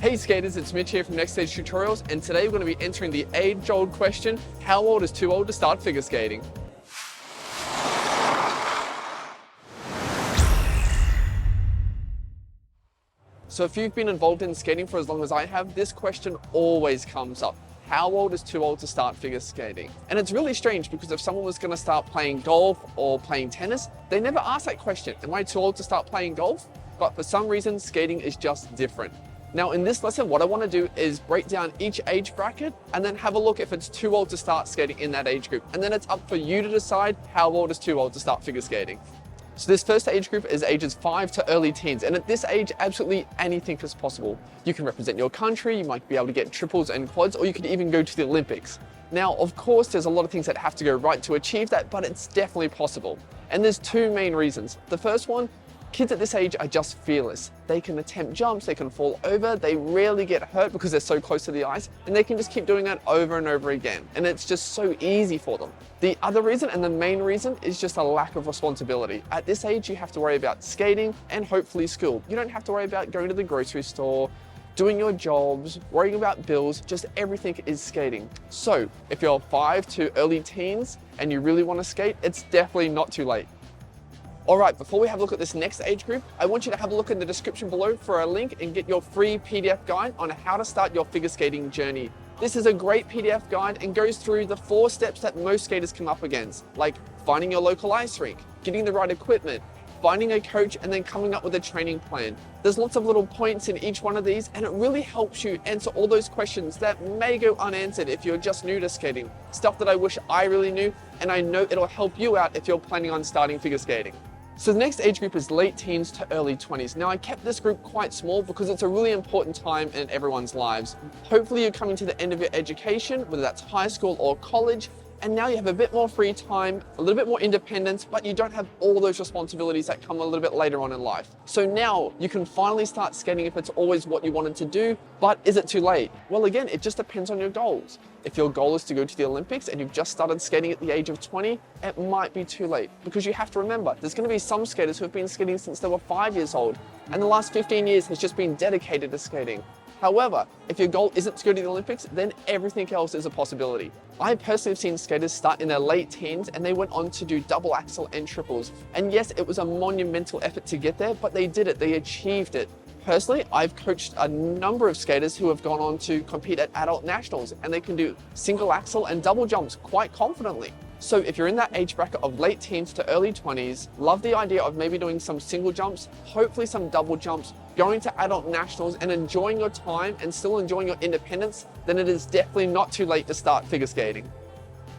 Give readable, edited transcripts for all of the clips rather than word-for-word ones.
Hey skaters, it's Mitch here from Next Stage Tutorials, and today we're going to be answering the age-old question, how old is too old to start figure skating? So if you've been involved in skating for as long as I have, this question always comes up. How old is too old to start figure skating? And it's really strange because if someone was going to start playing golf or playing tennis, they never ask that question, am I too old to start playing golf? But for some reason, skating is just different. Now in this lesson, what I want to do is break down each age bracket and then have a look if it's too old to start skating in that age group. And then it's up for you to decide how old is too old to start figure skating. So this first age group is ages 5 to early teens, and at this age, absolutely anything is possible. You can represent your country, you might be able to get triples and quads, or you could even go to the Olympics. Now, of course, there's a lot of things that have to go right to achieve that, but it's definitely possible. And there's two main reasons. The first one, kids at this age are just fearless. They can attempt jumps, they can fall over, they rarely get hurt because they're so close to the ice, and they can just keep doing that over and over again. And it's just so easy for them. The other reason, and the main reason, is just a lack of responsibility. At this age, you have to worry about skating and hopefully school. You don't have to worry about going to the grocery store, doing your jobs, worrying about bills, just everything is skating. So if you're 5 to early teens and you really want to skate, it's definitely not too late. All right, before we have a look at this next age group, I want you to have a look in the description below for a link and get your free PDF guide on how to start your figure skating journey. This is a great PDF guide and goes through the 4 steps that most skaters come up against, like finding your local ice rink, getting the right equipment, finding a coach, and then coming up with a training plan. There's lots of little points in each one of these, and it really helps you answer all those questions that may go unanswered if you're just new to skating. Stuff that I wish I really knew, and I know it'll help you out if you're planning on starting figure skating. So the next age group is late teens to early 20s. Now I kept this group quite small because it's a really important time in everyone's lives. Hopefully you're coming to the end of your education, whether that's high school or college, and now you have a bit more free time, a little bit more independence, but you don't have all those responsibilities that come a little bit later on in life. So now you can finally start skating if it's always what you wanted to do, but is it too late? Well, again, it just depends on your goals. If your goal is to go to the Olympics and you've just started skating at the age of 20, it might be too late because you have to remember, there's going to be some skaters who have been skating since they were 5 years old, and the last 15 years has just been dedicated to skating. However, if your goal isn't to go to the Olympics, then everything else is a possibility. I personally have seen skaters start in their late teens and they went on to do double axel and triples. And yes, it was a monumental effort to get there, but they did it, they achieved it. Personally, I've coached a number of skaters who have gone on to compete at adult nationals, and they can do single axel and double jumps quite confidently. So if you're in that age bracket of late teens to early 20s, love the idea of maybe doing some single jumps, hopefully some double jumps, going to adult nationals and enjoying your time and still enjoying your independence, then it is definitely not too late to start figure skating.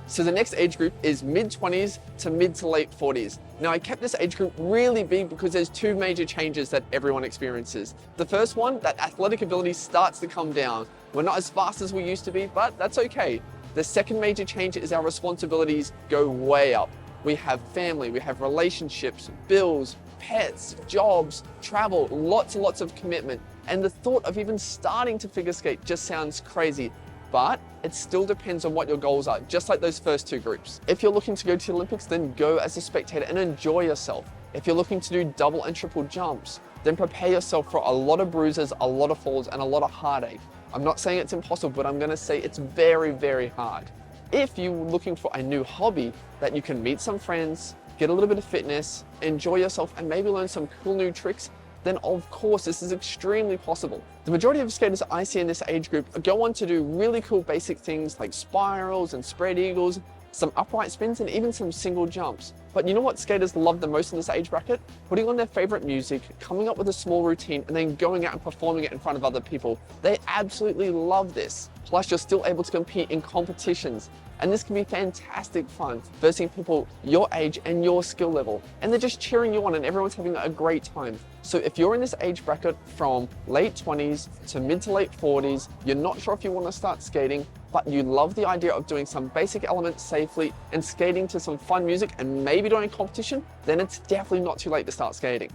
So the next age group is mid-20s to mid to late 40s. Now I kept this age group really big because there's 2 major changes that everyone experiences. The first one, that athletic ability starts to come down. We're not as fast as we used to be, but that's okay. The second major change is our responsibilities go way up. We have family, we have relationships, bills, pets, jobs, travel, lots and lots of commitment. And the thought of even starting to figure skate just sounds crazy. But it still depends on what your goals are, just like those first 2 groups. If you're looking to go to the Olympics, then go as a spectator and enjoy yourself. If you're looking to do double and triple jumps, then prepare yourself for a lot of bruises, a lot of falls, and a lot of heartache. I'm not saying it's impossible, but I'm gonna say it's very, very hard. If you're looking for a new hobby that you can meet some friends, get a little bit of fitness, enjoy yourself, and maybe learn some cool new tricks, then of course this is extremely possible. The majority of skaters I see in this age group go on to do really cool basic things like spirals and spread eagles, some upright spins, and even some single jumps. But you know what skaters love the most in this age bracket? Putting on their favorite music, coming up with a small routine, and then going out and performing it in front of other people. They absolutely love this. Plus, you're still able to compete in competitions. And this can be fantastic fun, versing people your age and your skill level. And they're just cheering you on and everyone's having a great time. So if you're in this age bracket from late 20s to mid to late 40s, you're not sure if you want to start skating, but you love the idea of doing some basic elements safely and skating to some fun music and maybe doing a competition, then it's definitely not too late to start skating.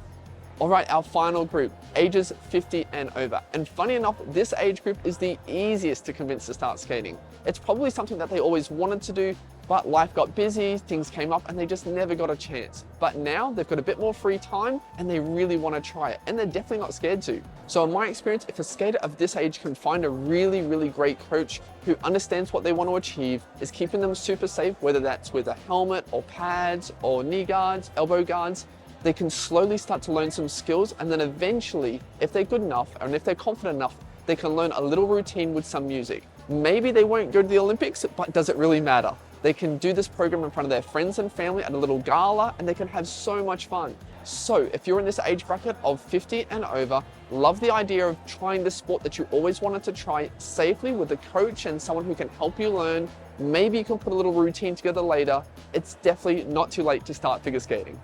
All right, our final group, ages 50 and over. And funny enough, this age group is the easiest to convince to start skating. It's probably something that they always wanted to do, but life got busy, things came up, and they just never got a chance. But now they've got a bit more free time and they really want to try it, and they're definitely not scared to. So in my experience, if a skater of this age can find a really, really great coach who understands what they want to achieve, is keeping them super safe, whether that's with a helmet or pads or knee guards, elbow guards, they can slowly start to learn some skills, and then eventually, if they're good enough and if they're confident enough, they can learn a little routine with some music. Maybe they won't go to the Olympics, but does it really matter? They can do this program in front of their friends and family at a little gala, and they can have so much fun. So if you're in this age bracket of 50 and over, love the idea of trying the sport that you always wanted to try safely with a coach and someone who can help you learn. Maybe you can put a little routine together later. It's definitely not too late to start figure skating.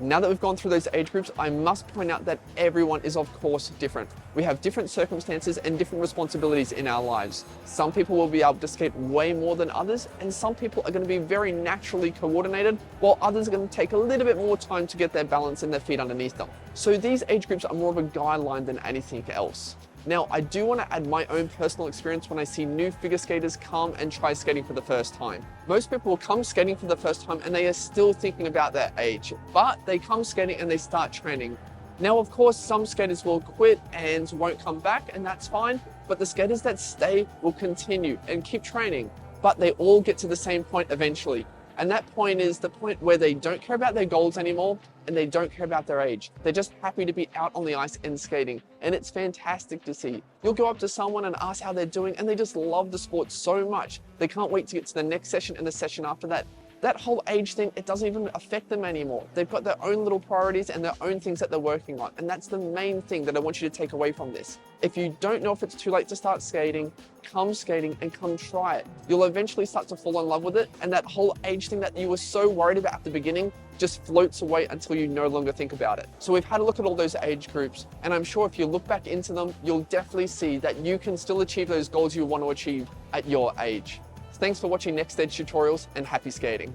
Now that we've gone through those age groups, I must point out that everyone is of course different. We have different circumstances and different responsibilities in our lives. Some people will be able to skate way more than others, and some people are going to be very naturally coordinated, while others are going to take a little bit more time to get their balance and their feet underneath them. So these age groups are more of a guideline than anything else. Now, I do want to add my own personal experience when I see new figure skaters come and try skating for the first time. Most people will come skating for the first time and they are still thinking about their age, but they come skating and they start training. Now, of course, some skaters will quit and won't come back, and that's fine, but the skaters that stay will continue and keep training, but they all get to the same point eventually. And that point is the point where they don't care about their goals anymore and they don't care about their age. They're just happy to be out on the ice and skating. And it's fantastic to see. You'll go up to someone and ask how they're doing, and they just love the sport so much. They can't wait to get to the next session and the session after that. That whole age thing, it doesn't even affect them anymore. They've got their own little priorities and their own things that they're working on. And that's the main thing that I want you to take away from this. If you don't know if it's too late to start skating, come skating and come try it. You'll eventually start to fall in love with it, and that whole age thing that you were so worried about at the beginning just floats away until you no longer think about it. So we've had a look at all those age groups, and I'm sure if you look back into them, you'll definitely see that you can still achieve those goals you want to achieve at your age. Thanks for watching Next Edge Tutorials, and happy skating.